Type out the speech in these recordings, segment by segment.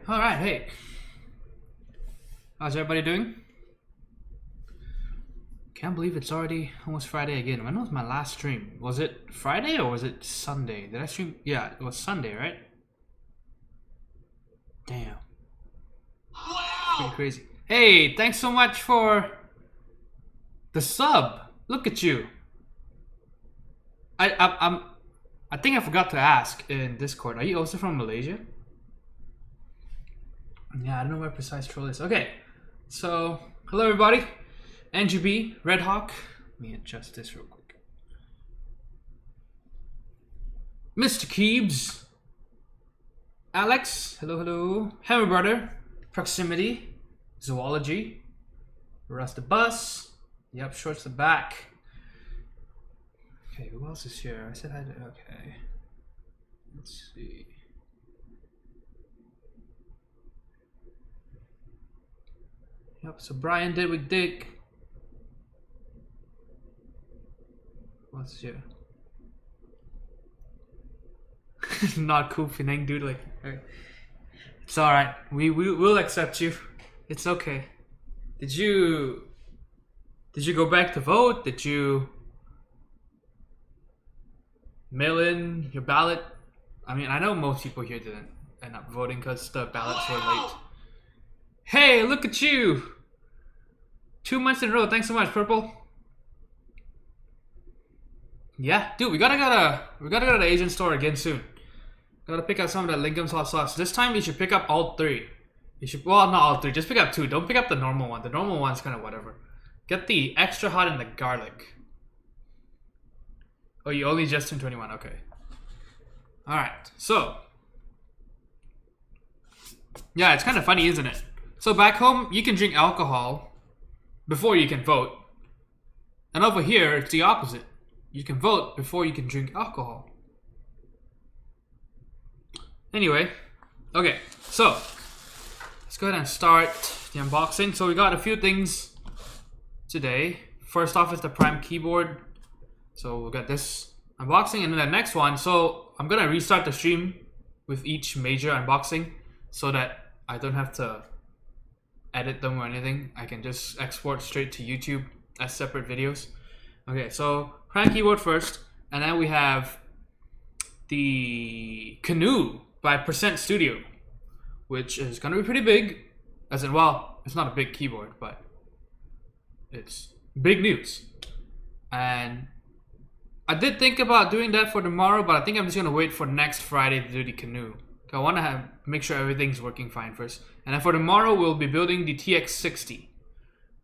All right, hey. How's everybody doing? Can't believe it's already almost Friday again. When was my last stream? Was it Friday or was it Sunday? Did I stream? Yeah, it was Sunday, right? Damn. Wow. Pretty crazy. Hey, thanks so much for the sub. Look at you. I think I forgot to ask in Discord. Are you also from Malaysia? Yeah, I don't know where Precise Troll is. Okay, so hello everybody. NGB, Red Hawk. Let me adjust this real quick. Mr. Keebs. Alex, hello. Hammer Brother. Proximity. Zoology. Rust the Bus. Yep, Shorts the Back. Okay, who else is here? I said hi to. Okay. Let's see. Yep, so Brian did with Dick. What's here? Not cool, Penang, dude. Like, okay. It's all right. We'll accept you. It's okay. Did you go back to vote? Did you mail in your ballot? I mean, I know most people here didn't end up voting because the ballots were late. Hey, look at you! 2 months in a row. Thanks so much, Purple. Yeah, dude, we gotta go to the Asian store again soon. Gotta pick up some of that Lingam sauce. This time you should pick up all three. You should, well, not all three. Just pick up two. Don't pick up the normal one. The normal one's kind of whatever. Get the extra hot and the garlic. Oh, you only just turned 21. Okay. All right. So, yeah, it's kind of funny, isn't it? So back home, you can drink alcohol before you can vote, and over here, it's the opposite. You can vote before you can drink alcohol. Anyway, okay, so let's go ahead and start the unboxing. So we got a few things today. First off is the Prime keyboard. So we'll get this unboxing, and then the next one. So I'm gonna restart the stream with each major unboxing so that I don't have to edit them or anything. I can just export straight to YouTube as separate videos. Okay, so Prime keyboard first, and then we have the Canoe by Percent Studio, which is gonna be pretty big. As in, well, it's not a big keyboard, but it's big news. And I did think about doing that for tomorrow, but I think I'm just gonna wait for next Friday to do the Canoe. I want to make sure everything's working fine first. And then for tomorrow, we'll be building the TX60.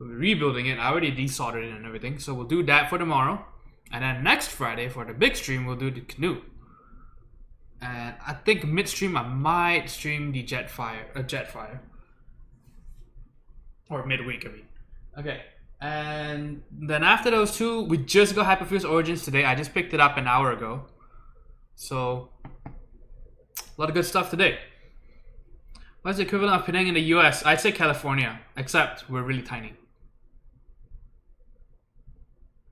We'll be rebuilding it. I already desoldered it and everything, so we'll do that for tomorrow. And then next Friday, for the big stream, we'll do the Canoe. And I think midstream, I might stream the Jetfire. Or midweek, I mean. Okay. And then after those two, we just got Hyperfuse Origins today. I just picked it up an hour ago. So a lot of good stuff today. What's the equivalent of Penang in the US? I'd say California, except we're really tiny.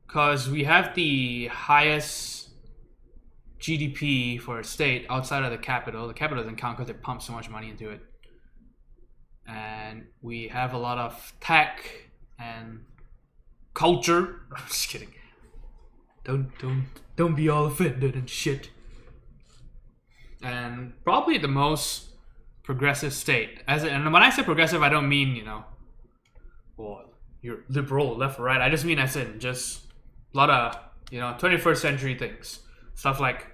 Because we have the highest GDP for a state outside of the capital. The capital doesn't count because they pump so much money into it. And we have a lot of tech and culture. I'm just kidding. Don't be all offended and shit. And probably the most progressive state. And when I say progressive, I don't mean, you know, well, you're liberal, left or right. I just mean as in just a lot of, you know, 21st century things. Stuff like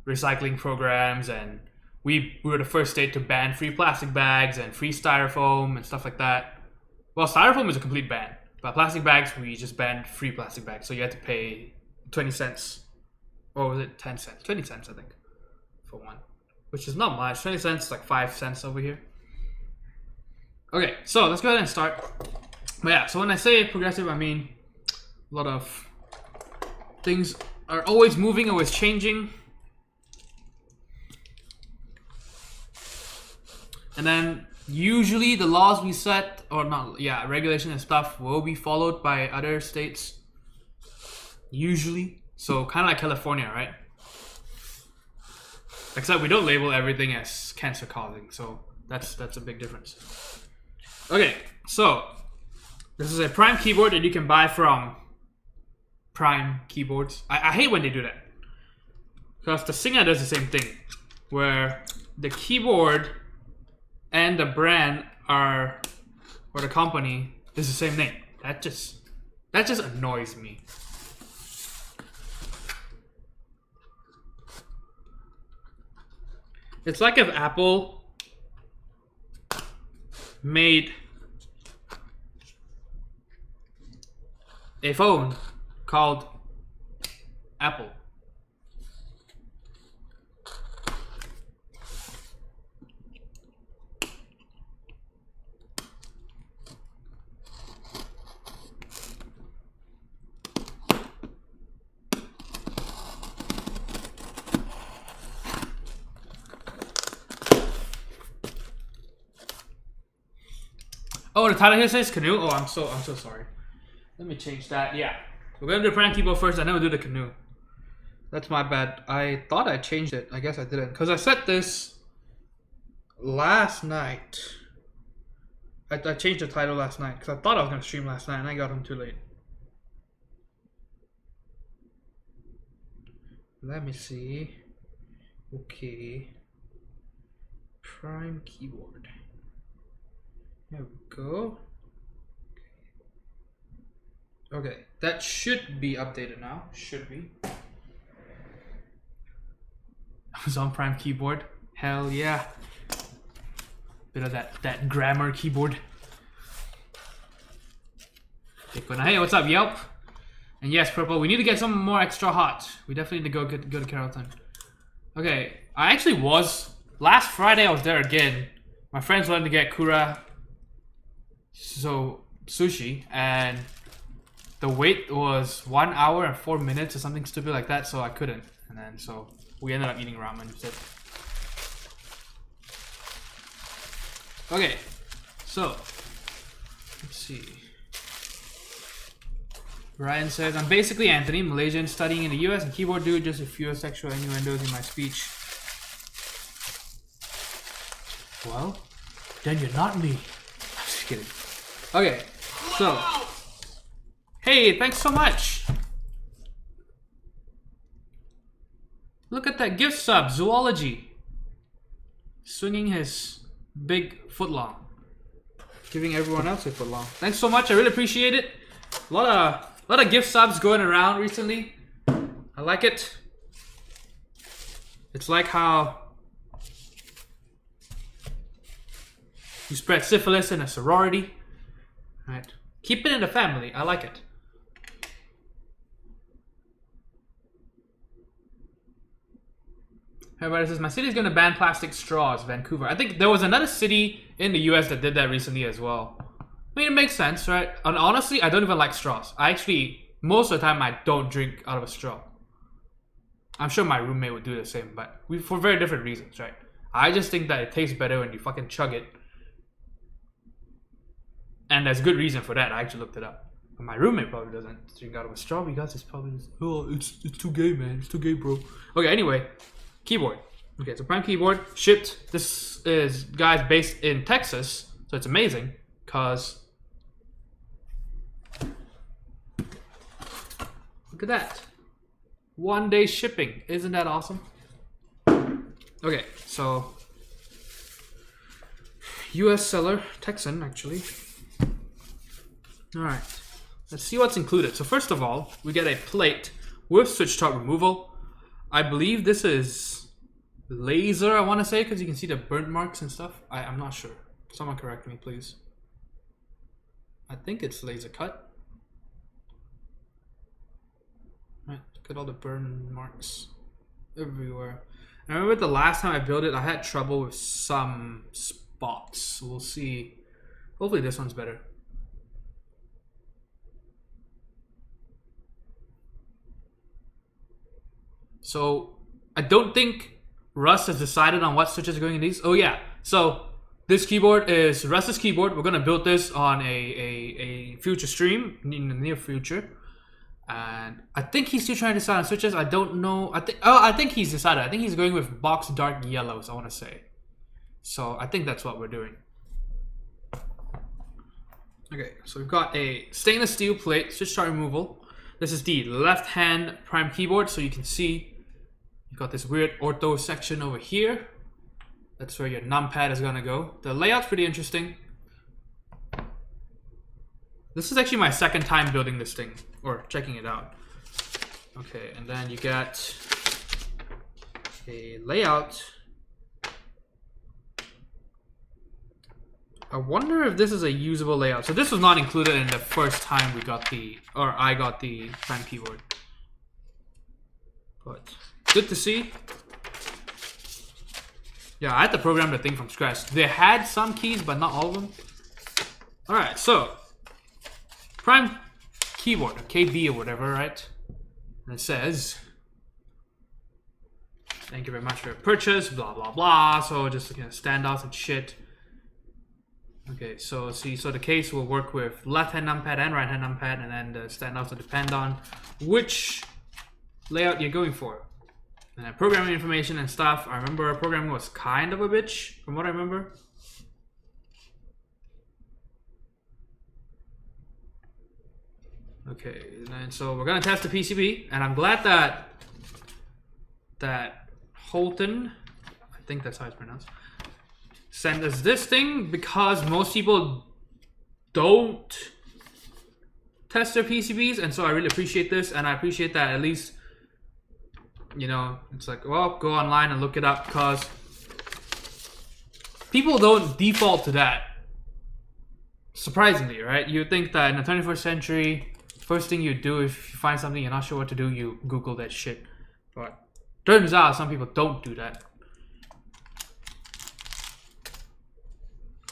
recycling programs, and we were the first state to ban free plastic bags and free styrofoam and stuff like that. Well, styrofoam is a complete ban, but plastic bags, we just banned free plastic bags. So you had to pay 20 cents. Or was it 10 cents? 20 cents, I think, for one. Which is not much. 20 cents, like 5 cents over here. Okay, so let's go ahead and start. But yeah, so when I say progressive, I mean a lot of things are always moving, always changing. And then usually the laws we set, or not, yeah, regulation and stuff will be followed by other states. Usually. So kind of like California, right? Except we don't label everything as cancer causing. So That's a big difference. Okay, so this is a Prime keyboard that you can buy from Prime Keyboards. I hate when they do that, because the Singer does the same thing, where the keyboard and the brand are, or the company is the same name. That just annoys me. It's like if Apple made a phone called Apple. Oh, the title here says canoe. Oh, I'm so sorry. Let me change that. Yeah, we're gonna do Prime keyboard first, and then we'll do the canoe. That's my bad. I thought I changed it. I guess I didn't, because I set this last night. I changed the title last night because I thought I was gonna stream last night, and I got home too late. Let me see. Okay. Prime keyboard. There we go. Okay, that should be updated now. Should be. Amazon Prime keyboard. Hell yeah. Bit of that grammar keyboard. Hey, what's up, Yelp? And yes, Purple, we need to get some more extra hot. We definitely need to go to Carrollton. Okay, I actually was last Friday. I was there again. My friends wanted to get Kura sushi, and the wait was 1 hour and 4 minutes or something stupid like that, so I couldn't. And then so we ended up eating ramen instead. Okay, so let's see. Ryan says, I'm basically Anthony, Malaysian, studying in the US, and keyboard dude, just a few sexual innuendos in my speech. Well, then you're not me. I'm just kidding. Okay, so hey, thanks so much. Look at that gift sub, Zoology. Swinging his big footlong. Giving everyone else a footlong. Thanks so much, I really appreciate it. A lot of gift subs going around recently. I like it. It's like how you spread syphilis in a sorority. Right. Keep it in the family. I like it. Everybody says, my city is going to ban plastic straws, Vancouver. I think there was another city in the US that did that recently as well. I mean, it makes sense, right? And honestly, I don't even like straws. I actually, most of the time, I don't drink out of a straw. I'm sure my roommate would do the same, but for very different reasons, right? I just think that it tastes better when you fucking chug it. And there's good reason for that. I actually looked it up. But my roommate probably doesn't drink out of a straw because it's probably just, oh, it's too gay, man. It's too gay, bro. Okay, anyway, keyboard. Okay, so Prime keyboard shipped. This is guys based in Texas, so it's amazing because look at that. 1 day shipping. Isn't that awesome? Okay, so US seller, Texan actually. Alright, let's see what's included. So first of all, we get a plate with switch top removal. I believe this is laser, I want to say, because you can see the burnt marks and stuff. I'm not sure. Someone correct me, please. I think it's laser cut. Right, look at all the burn marks everywhere. I remember the last time I built it, I had trouble with some spots. We'll see. Hopefully this one's better. So I don't think Russ has decided on what switches are going in these. Oh yeah, so this keyboard is Russ's keyboard. We're gonna build this on a future stream in the near future, and I think he's still trying to decide on switches. I don't know. I think he's decided. I think he's going with box dark yellows, I want to say. So I think that's what we're doing. Okay, so we've got a stainless steel plate, switch start removal. This is the left hand prime keyboard, so you can see you've got this weird ortho section over here. That's where your numpad is gonna go. The layout's pretty interesting. This is actually my second time building this thing, or checking it out. Okay, and then you get a layout. I wonder if this is a usable layout. So this was not included in the first time we got the, or I got the prime keyboard. But good to see. Yeah, I had to program the thing from scratch. They had some keys, but not all of them. Alright, so prime keyboard, or KB or whatever, right? And it says, thank you very much for your purchase, blah blah blah. So just standouts and shit. Okay, so see, so the case will work with left-hand numpad and right-hand numpad, and then the standouts will depend on which layout you're going for. And then programming information and stuff. I remember programming was kind of a bitch, from what I remember. Okay, and so we're gonna test the PCB, and I'm glad that Holton, I think that's how it's pronounced, sent us this thing, because most people don't test their PCBs, and so I really appreciate this, and I appreciate that at least, you know, it's like, well, go online and look it up, because people don't default to that. Surprisingly, right? You would think that in the 21st century, first thing you do if you find something you're not sure what to do, you Google that shit. But turns out some people don't do that.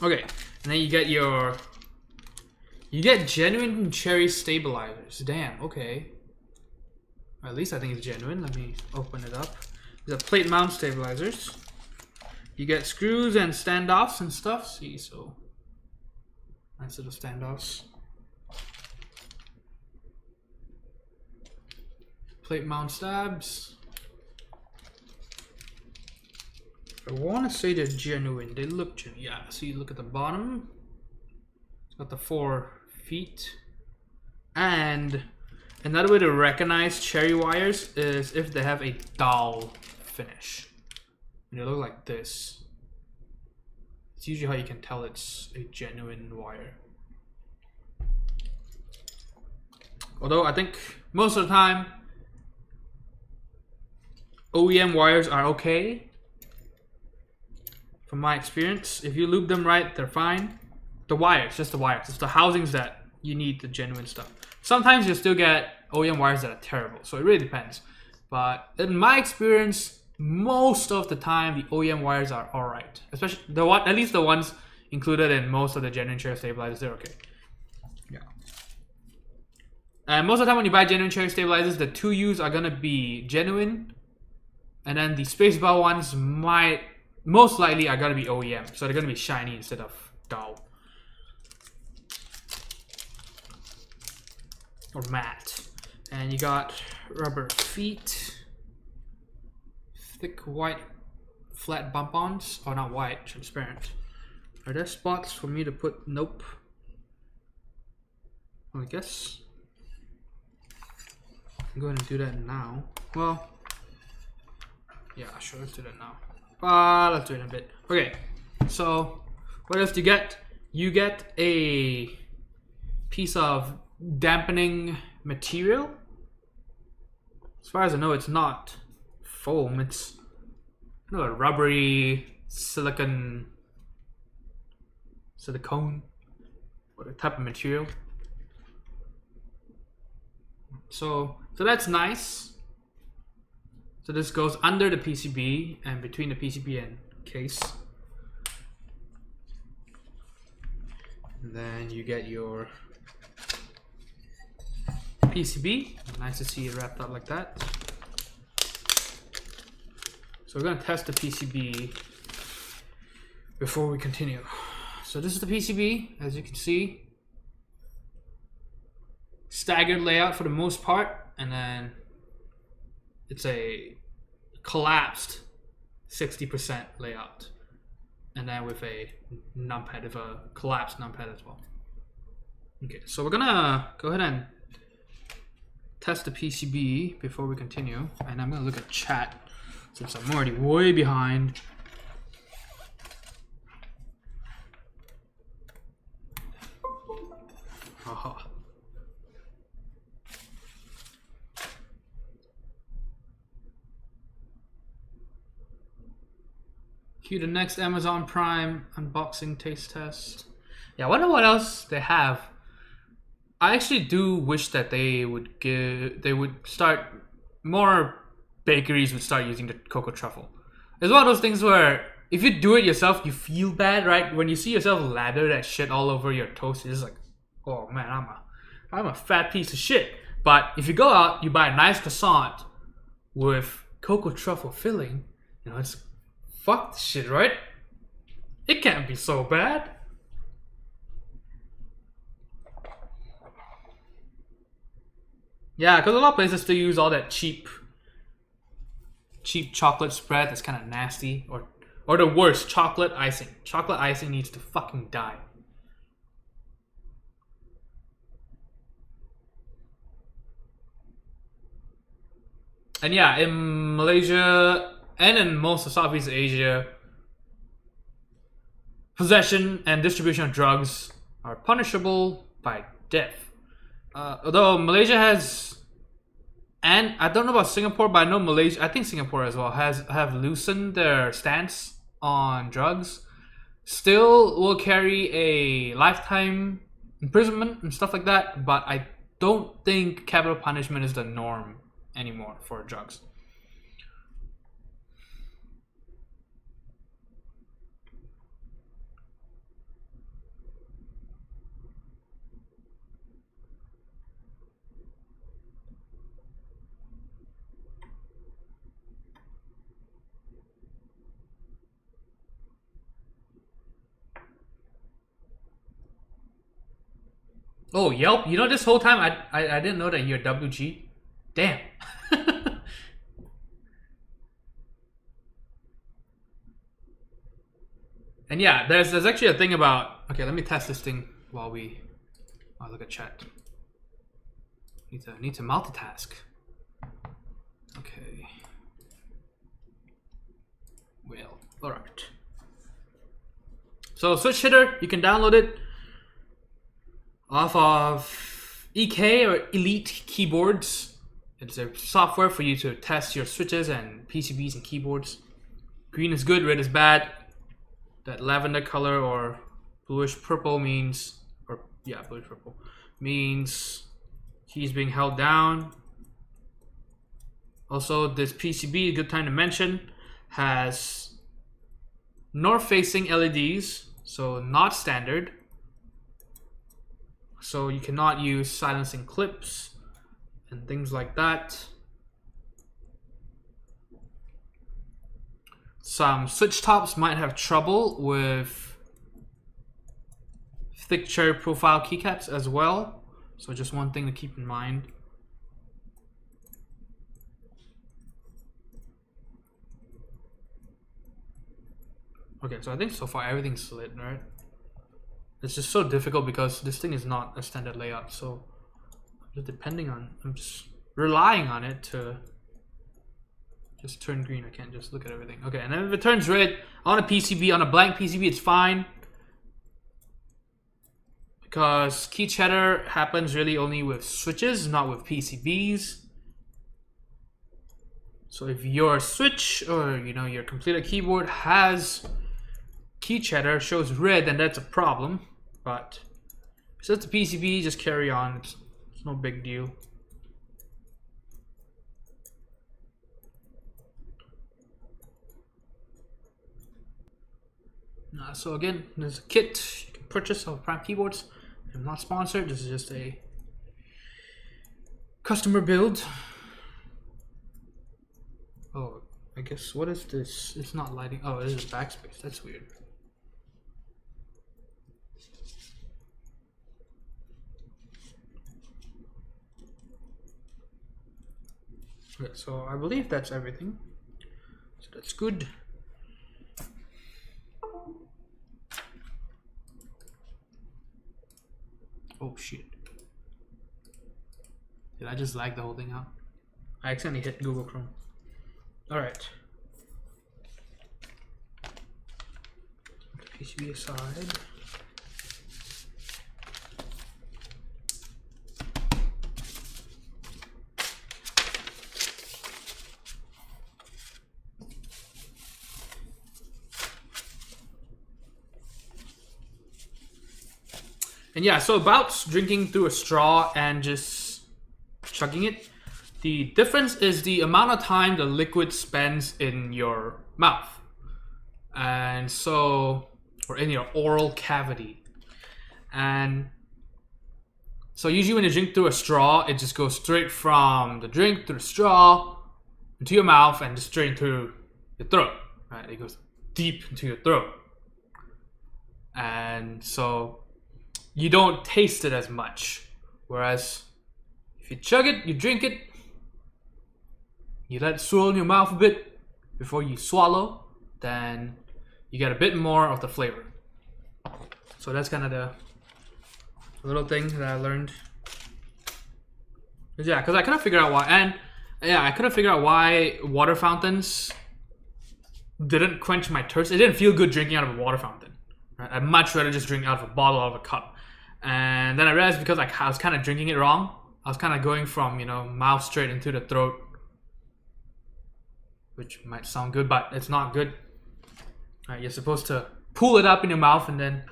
Okay, and then you get genuine cherry stabilizers. Damn, okay. Or at least I think it's genuine. Let me open it up. These are plate mount stabilizers. You get screws and standoffs and stuff. See, so nice little standoffs. Plate mount stabs. I want to say they're genuine. They look genuine. Yeah, so you look at the bottom. It's got the 4 feet. And another way to recognize cherry wires is if they have a dull finish. And they look like this. It's usually how you can tell it's a genuine wire. Although I think most of the time, OEM wires are okay. From my experience, if you loop them right, they're fine. The wires, just the wires. It's the housings that you need the genuine stuff. Sometimes you still get OEM wires that are terrible, so it really depends. But in my experience, most of the time the OEM wires are alright. Especially the one, at least the ones included in most of the genuine cherry stabilizers, they're okay. Yeah. And most of the time when you buy genuine cherry stabilizers, the 2Us are gonna be genuine. And then the spacebar ones most likely are gonna be OEM, so they're gonna be shiny instead of dull or matte. And you got rubber feet, thick white flat bump-ons. Oh, not white, transparent. Are there spots for me to put? Nope. Well, I guess I'm going to do that now. Well, yeah, sure, let's do that now. Let's do it in a bit. Okay, so what else do you get? You get a piece of dampening material. As far as I know, it's not foam. It's a rubbery silicone, what a type of material. So that's nice. So this goes under the PCB and between the PCB and case. And then you get your PCB. Nice to see it wrapped up like that. So we're going to test the PCB before we continue. So this is the PCB, as you can see. Staggered layout for the most part, and then it's a collapsed 60% layout. and then with a numpad, with a collapsed numpad as well. Okay, so we're gonna go ahead and test the PCB before we continue, and I'm gonna look at chat since I'm already way behind. Aha. Cue the next Amazon Prime unboxing taste test. Yeah, I wonder what else they have. I actually do wish that they would start, more bakeries would start using the cocoa truffle. It's one of those things where if you do it yourself, you feel bad, right? When you see yourself lather that shit all over your toast, it's like, oh man, I'm a fat piece of shit. But if you go out, you buy a nice croissant with cocoa truffle filling, you know, it's fuck this shit, right? It can't be so bad. Yeah, because a lot of places still use all that cheap chocolate spread that's kind of nasty, or the worst, chocolate icing. Chocolate icing needs to fucking die. And yeah, in Malaysia and in most of Southeast Asia, possession and distribution of drugs are punishable by death. Although Malaysia has, and I don't know about Singapore, but I know Malaysia, I think Singapore as well, have loosened their stance on drugs. Still will carry a lifetime imprisonment and stuff like that, but I don't think capital punishment is the norm anymore for drugs. Oh, Yelp? You know, this whole time I didn't know that you're WG. Damn. And yeah, there's actually a thing about, okay, let me test this thing while we look at chat. Need to multitask. Okay. Well, alright. So switch hitter, you can download it off of EK or Elite Keyboards. It's a software for you to test your switches and PCBs and keyboards. Green is good, red is bad. That lavender color or bluish purple means, or yeah, bluish purple means keys being held down. Also, this PCB, a good time to mention, has north-facing LEDs, so not standard. So you cannot use silencing clips and things like that. Some switch tops might have trouble with thick cherry profile keycaps as well. So just one thing to keep in mind. Okay, so I think so far everything's slid, right? It's just so difficult because this thing is not a standard layout, so I'm just relying on it to just turn green. I can't just look at everything. Okay, and then if it turns red on a PCB, on a blank PCB, it's fine. Because key chatter happens really only with switches, not with PCBs. So if your switch or your completed keyboard has key chatter, shows red, then that's a problem. But if it's a PCB, just carry on. It's no big deal. So again, there's a kit you can purchase of Prime keyboards. I'm not sponsored. This is just a customer build. Oh, I guess, what is this? It's not lighting. Oh, this is backspace. That's weird. Okay, so I believe that's everything. So that's good. Oh shit. Did I just lag the whole thing out? I accidentally hit Google Chrome. Alright. PCB aside. And yeah, so about drinking through a straw and just chugging it, the difference is the amount of time the liquid spends in your mouth. And so, or in your oral cavity. And so usually when you drink through a straw, it just goes straight from the drink through the straw into your mouth and just straight into your throat. Right? It goes deep into your throat. And so you don't taste it as much. Whereas if you chug it, you drink it, you let it swirl in your mouth a bit before you swallow, then you get a bit more of the flavor. So that's kind of the little thing that I learned. Yeah, because I couldn't figure out why, and yeah, I couldn't figure out why water fountains didn't quench my thirst. It didn't feel good drinking out of a water fountain. Right? I'd much rather just drink out of a bottle or of a cup. And then I realized because I was kind of drinking it wrong. I was kind of going from, you know, mouth straight into the throat, which might sound good, but it's not good. Right, you're supposed to pull it up in your mouth and then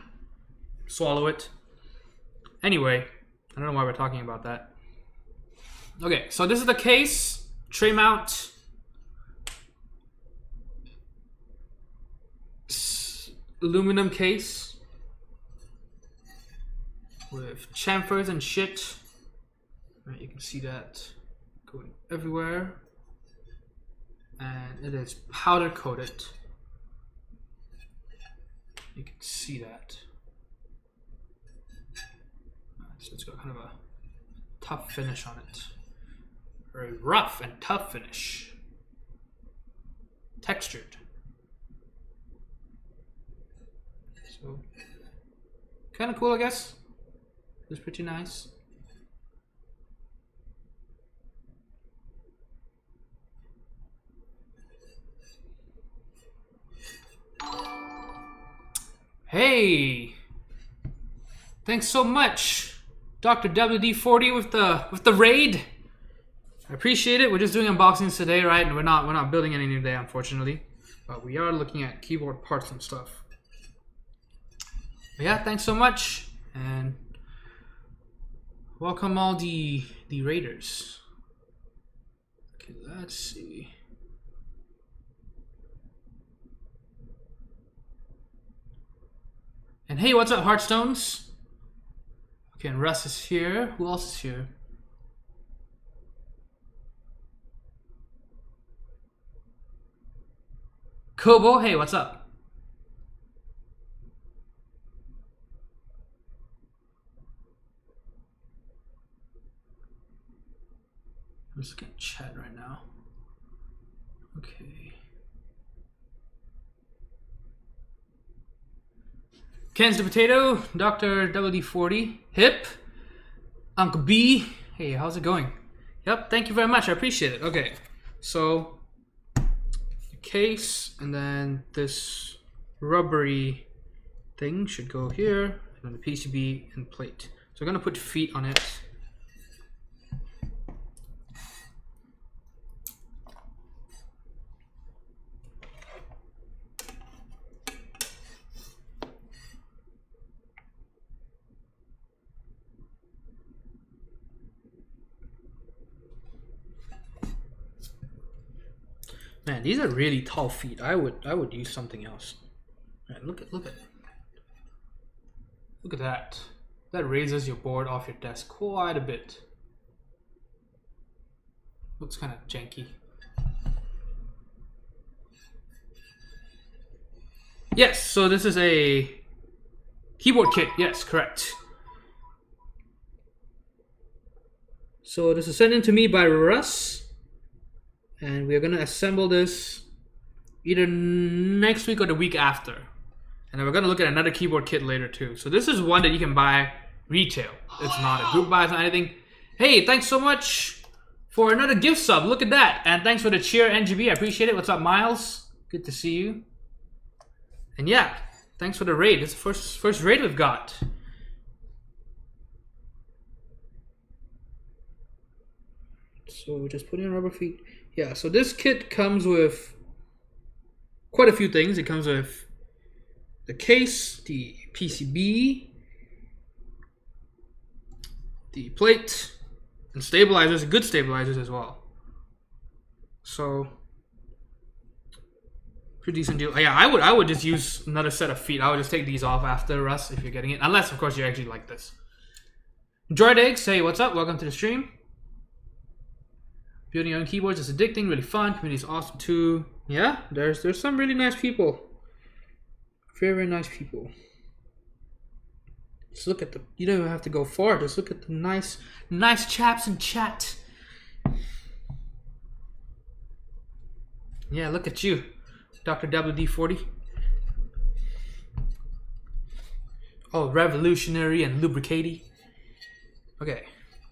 swallow it. Anyway, I don't know why we're talking about that. Okay, so this is the case, tray mount. Aluminum case with chamfers and shit. Right, you can see that going everywhere. And it is powder coated. You can see that. So it's got kind of a tough finish on it. Very rough and tough finish. Textured. So, kind of cool, I guess. It's pretty nice. Hey, thanks so much, Dr. WD40 with the raid. I appreciate it. We're just doing unboxings today, right? And we're not building any today, unfortunately, but we are looking at keyboard parts and stuff. But yeah, thanks so much, and welcome all the raiders. Okay, let's see. And hey, what's up, Heartstones? Okay, and Russ is here. Who else is here? Kobo, hey, what's up? I'm just looking at chat right now. Okay. Ken's the Potato, Dr. WD40, Hip, Uncle B. Hey, how's it going? Yep, thank you very much. I appreciate it. Okay, so the case, and then this rubbery thing should go here, and then the PCB and plate. So I'm gonna put feet on it. Man, these are really tall feet. I would use something else. Right, look at that. That raises your board off your desk quite a bit. Looks kind of janky. Yes, so this is a keyboard kit. Yes, correct. So this is sent in to me by Russ. And we're gonna assemble this either next week or the week after. And then we're gonna look at another keyboard kit later too. So this is one that you can buy retail. It's not a group buy, it's not anything. Hey, thanks so much for another gift sub. Look at that. And thanks for the cheer, NGB. I appreciate it. What's up, Miles? Good to see you. And yeah, thanks for the raid. It's the first raid we've got. So we're just putting on rubber feet. Yeah, so this kit comes with quite a few things. It comes with the case, the PCB, the plate, and stabilizers, good stabilizers as well. So pretty decent deal. Yeah, I would just use another set of feet. I would just take these off after, Russ, if you're getting it. Unless, of course, you actually like this. Droid Eggs, hey, what's up? Welcome to the stream. Building your own keyboards is addicting, really fun. Community is awesome too. Yeah, there's some really nice people. Very, very nice people. Just look at the, you don't even have to go far. Just look at the nice chaps in chat. Yeah, look at you, Dr. WD-40. Oh, revolutionary and lubricating. Okay,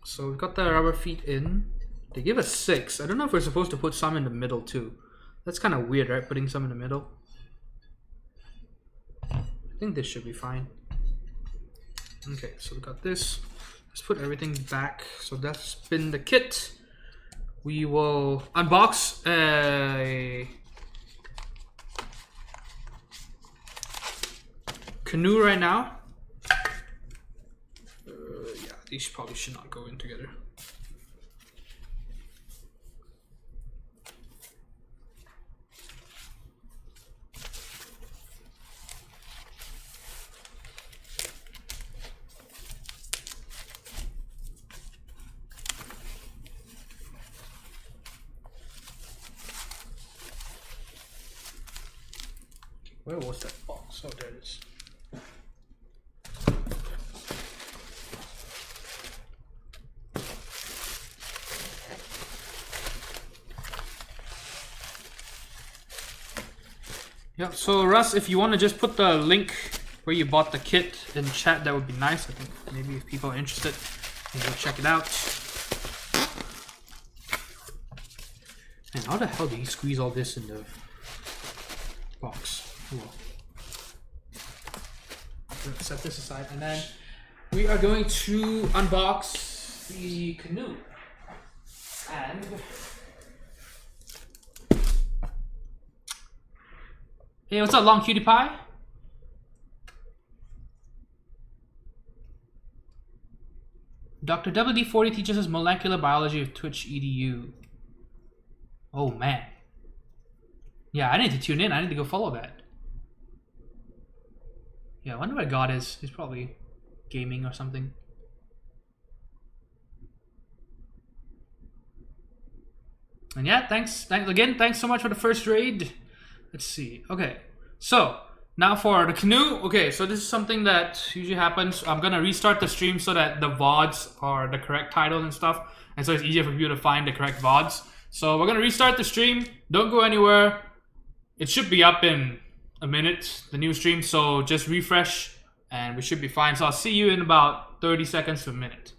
so we've got the rubber feet in. They give us 6. I don't know if we're supposed to put some in the middle too. That's kind of weird, right? Putting some in the middle. I think this should be fine. Okay, so we got this. Let's put everything back. So that's been the kit. We will unbox a canoe right now. Yeah, these probably should not go in together. Where was that box? Oh, there it is. Yeah, so Russ, if you want to just put the link where you bought the kit in chat, that would be nice. I think maybe if people are interested, you go check it out. And how the hell do you squeeze all this in the box? Cool. Let's set this aside, and then we are going to unbox the canoe. And hey, what's up, Long Cutie Pie? Dr. WD-40 teaches us molecular biology of Twitch EDU. Oh man. Yeah, I need to tune in. I need to go follow that. Yeah, I wonder where God is. He's probably gaming or something. And yeah, thanks so much for the first raid. Let's see. Okay, so now for the canoe. Okay, so this is something that usually happens. I'm gonna restart the stream so that the VODs are the correct titles and stuff, and so it's easier for people to find the correct VODs. So we're gonna restart the stream. Don't go anywhere. It should be up in a minute, the new stream, so just refresh and we should be fine. So I'll see you in about 30 seconds to a minute.